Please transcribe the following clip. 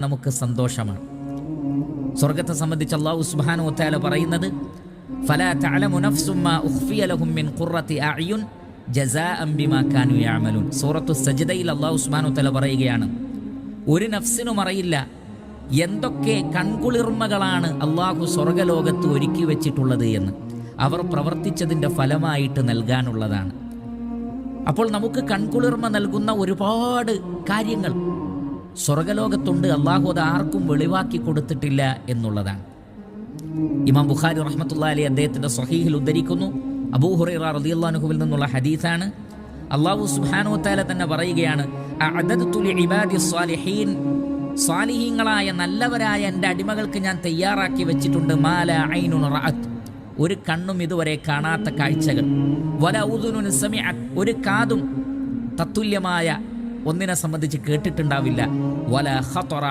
നമുക്ക് സന്തോഷമാണ്. സ്വർഗത്തെ സംബന്ധിച്ച് അല്ലാഹു സുബ്ഹാനഹു വ തആല പറയുന്നത് ഫലാ തഅലമു നഫ്സും മാ ഉഖ്ഫിയ ലഹും മിൻ ഖുർറത്തി അഅ്യുൻ ജസാഅൻ ബിമാ കാനൂ യഅമലൂൻ. സൂറത്തു സജ്ദയിൽ അല്ലാഹു സുബ്ഹാനഹു വ തആല പറയുകയാണ്, ഒരു നഫ്സിനും അറിയില്ല എന്തൊക്കെ കൺകുളിർമകളാണ് അല്ലാഹു സ്വർഗലോകത്ത് ഒരുക്കി വെച്ചിട്ടുള്ളത് എന്ന്. അവർ പ്രവർത്തിച്ചതിൻ്റെ ഫലമായിട്ട് നൽകാനുള്ളതാണ്. അപ്പോൾ നമുക്ക് കൺകുളിർമ നൽകുന്ന ഒരുപാട് കാര്യങ്ങൾ സ്വർഗലോകത്തുണ്ട്. അല്ലാഹു അത് ആർക്കും വെളിവാക്കി കൊടുത്തിട്ടില്ല എന്നുള്ളതാണ്. ഇമാം ബുഖാരി റഹ്മത്തുള്ളാഹി അലൈഹി അദ്ദേഹത്തിൻ്റെ സ്വഹീഹിൽ ഉദ്ധരിക്കുന്നു, അബൂ ഹുറൈറ റളിയല്ലാഹു അൻഹുവിൽ നിന്നുള്ള ഹദീസാണ്. അല്ലാഹു സുബ്ഹാനഹു വ തആല തന്നെ പറയുകയാണ്, അഅദദതു ലിഇബാദി സ്വാലിഹീൻ, സ്വാലിഹീങ്ങളായ നല്ലവരായ എൻ്റെ അടിമകൾക്ക് ഞാൻ തയ്യാറാക്കി വെച്ചിട്ടുണ്ട് മാല ഐനുൻ റഅത്, ഒരു കണ്ണും ഇതുവരെ കാണാത്ത കാഴ്ചകൾ, വല ഉദുനുൻ സമിഅത്, ഒരു കാതും തത്തുല്യമായ ഒന്നിനെ സംബന്ധിച്ച് കേട്ടിട്ടുണ്ടാവില്ല, വല ഖതറ